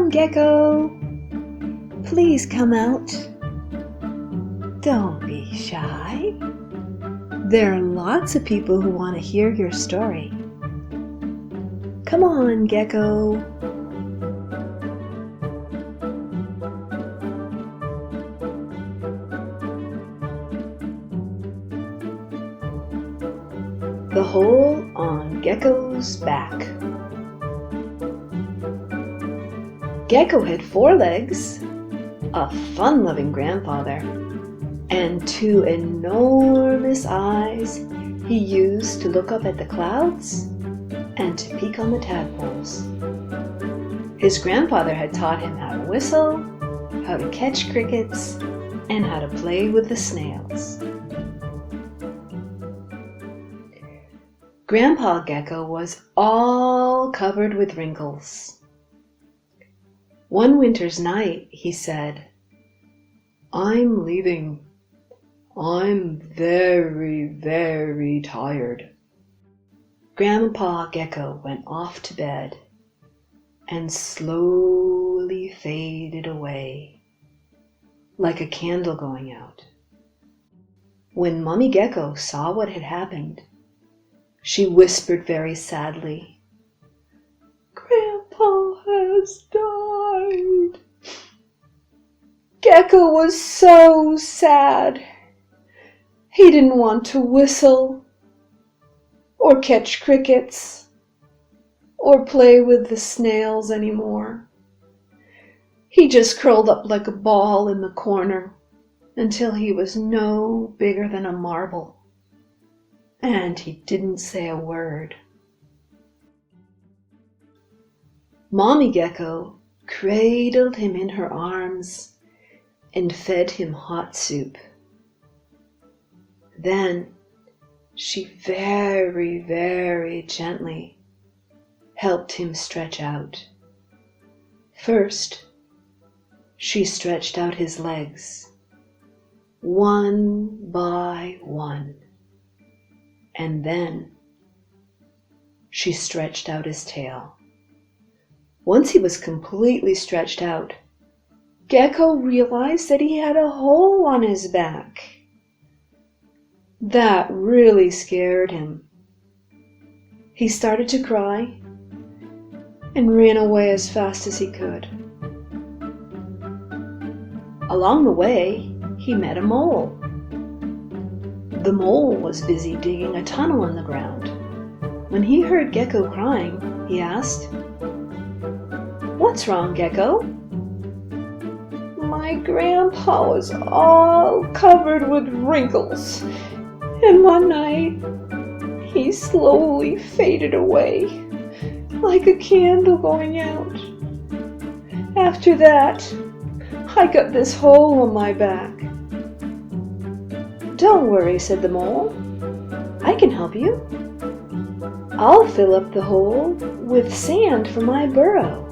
on, Gecko. Please come out. Don't be shy. There are lots of people who want to hear your story. Come on, Gecko. The hole on Gecko's back. Gecko had 4 legs, a fun-loving grandfather, and 2 enormous eyes he used to look up at the clouds and to peek on the tadpoles. His grandfather had taught him how to whistle, how to catch crickets, and how to play with the snails. Grandpa Gecko was all covered with wrinkles. One winter's night, he said, "I'm leaving. I'm very, very tired." Grandpa Gecko went off to bed and slowly faded away, like a candle going out. When Mommy Gecko saw what had happened, she whispered very sadly, "Grandpa has died." Gecko was so sad. He didn't want to whistle, or catch crickets, or play with the snails anymore. He just curled up like a ball in the corner until he was no bigger than a marble. And he didn't say a word. Mommy Gecko cradled him in her arms and fed him hot soup. Then she very, very gently helped him stretch out. First, she stretched out his legs, one by one. And then she stretched out his tail. Once he was completely stretched out, Gecko realized that he had a hole on his back. That really scared him. He started to cry and ran away as fast as he could. Along the way, he met a mole. The mole was busy digging a tunnel in the ground. When he heard Gecko crying, he asked, "What's wrong, Gecko?" "My grandpa was all covered with wrinkles, and one night he slowly faded away, like a candle going out. After that, I got this hole on my back." "Don't worry," said the mole. "I can help you. I'll fill up the hole with sand from my burrow."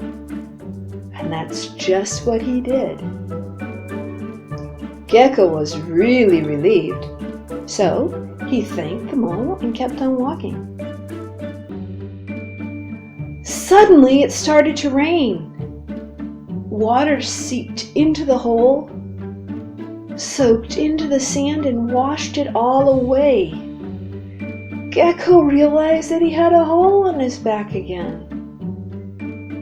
And that's just what he did. Gecko was really relieved, so he thanked the mole and kept on walking. Suddenly it started to rain. Water seeped into the hole, soaked into the sand, and washed it all away. Gecko realized that he had a hole on his back again.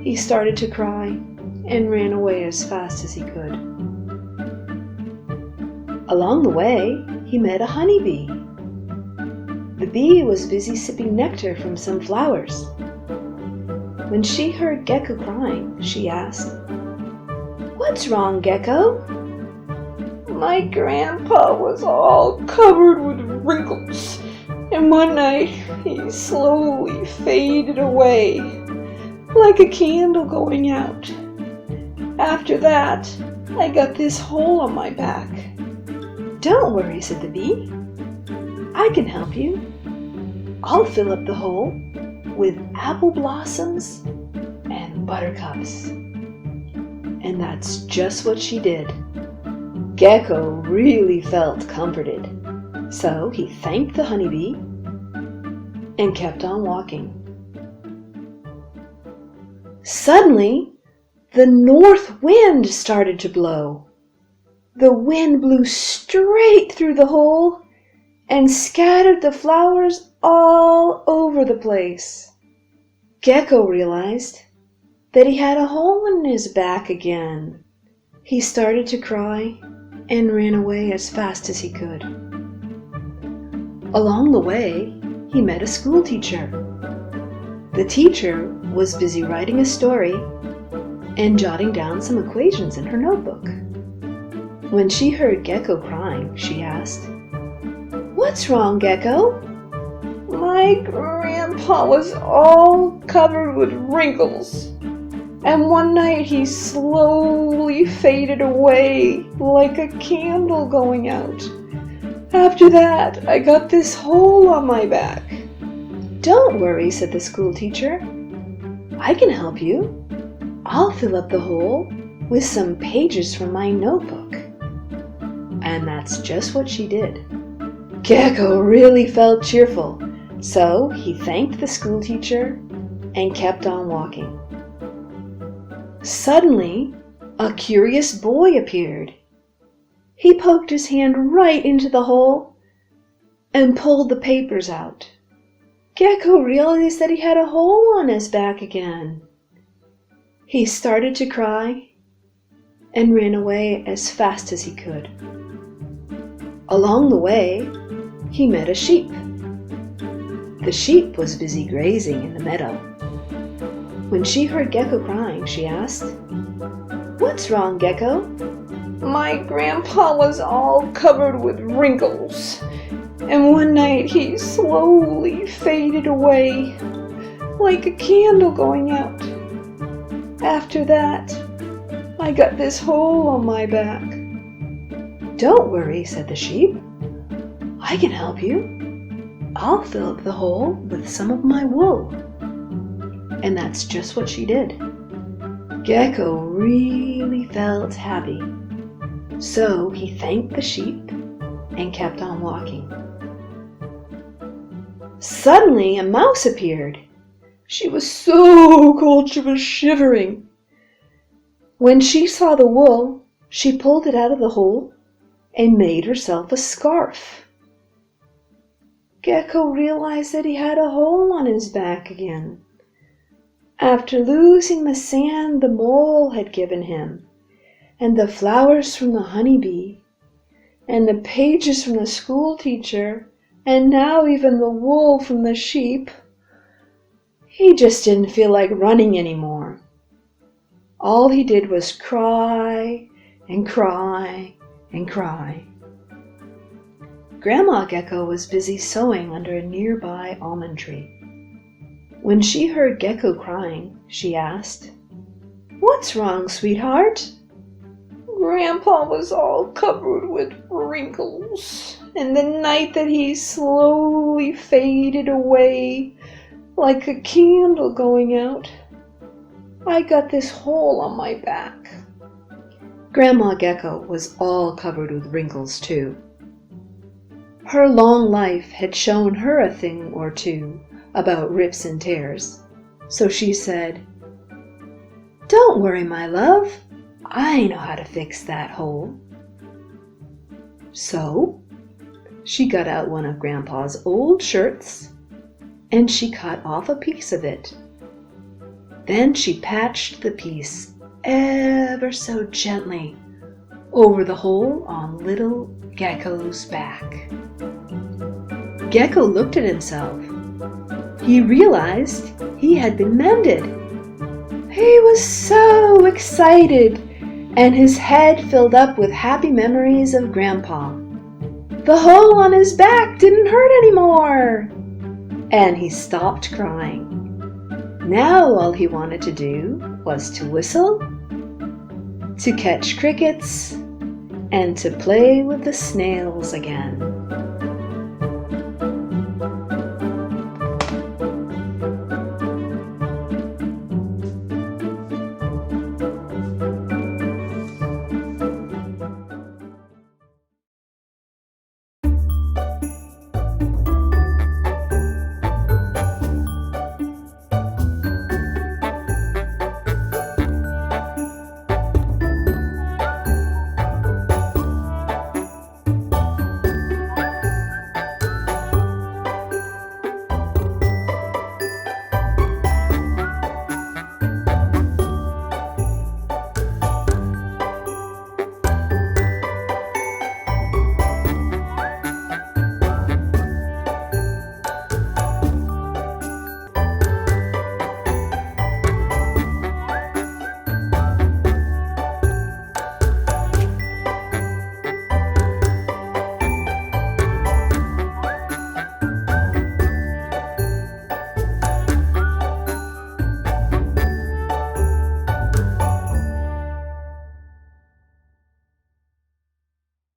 He started to cry and ran away as fast as he could. Along the way, he met a honeybee. The bee was busy sipping nectar from some flowers. When she heard Gecko crying, she asked, "What's wrong, Gecko?" "My grandpa was all covered with wrinkles, and one night he slowly faded away, like a candle going out. After that, I got this hole on my back." "Don't worry," said the bee. "I can help you. I'll fill up the hole with apple blossoms and buttercups." And that's just what she did. Gecko really felt comforted, so he thanked the honeybee and kept on walking. Suddenly, the north wind started to blow. The wind blew straight through the hole and scattered the flowers all over the place. Gecko realized that he had a hole in his back again. He started to cry and ran away as fast as he could. Along the way, he met a school teacher. The teacher was busy writing a story and jotting down some equations in her notebook. When she heard Gecko crying, she asked, "What's wrong, Gecko?" "My grandpa was all covered with wrinkles, and one night he slowly faded away like a candle going out. After that, I got this hole on my back." "Don't worry," said the school teacher. "I can help you. I'll fill up the hole with some pages from my notebook." And that's just what she did. Gecko really felt cheerful, so he thanked the school teacher and kept on walking. Suddenly, a curious boy appeared. He poked his hand right into the hole and pulled the papers out. Gecko realized that he had a hole on his back again. He started to cry and ran away as fast as he could. Along the way, he met a sheep. The sheep was busy grazing in the meadow. When she heard Gecko crying, she asked, "What's wrong, Gecko?" "My grandpa was all covered with wrinkles, and one night he slowly faded away like a candle going out. After that, I got this hole on my back." "Don't worry," said the sheep. "I can help you. I'll fill up the hole with some of my wool." And that's just what she did. Gecko really felt happy, so he thanked the sheep and kept on walking. Suddenly, a mouse appeared. She was so cold she was shivering. When she saw the wool, she pulled it out of the hole and made herself a scarf. Gecko realized that he had a hole on his back again. After losing the sand the mole had given him, and the flowers from the honeybee, and the pages from the school teacher, and now even the wool from the sheep, he just didn't feel like running anymore. All he did was cry and cry and cry. Grandma Gecko was busy sewing under a nearby almond tree. When she heard Gecko crying, she asked, "What's wrong, sweetheart?" "Grandpa was all covered with wrinkles, and the night that he slowly faded away like a candle going out, I got this hole on my back." Grandma Gecko was all covered with wrinkles too. Her long life had shown her a thing or two about rips and tears, so she said, "Don't worry, my love. I know how to fix that hole." So she got out one of Grandpa's old shirts and she cut off a piece of it. Then she patched the piece ever so gently over the hole on little Gecko's back. Gecko looked at himself. He realized he had been mended. He was so excited, and his head filled up with happy memories of Grandpa. The hole on his back didn't hurt anymore, and he stopped crying. Now all he wanted to do was to whistle, to catch crickets, and to play with the snails again.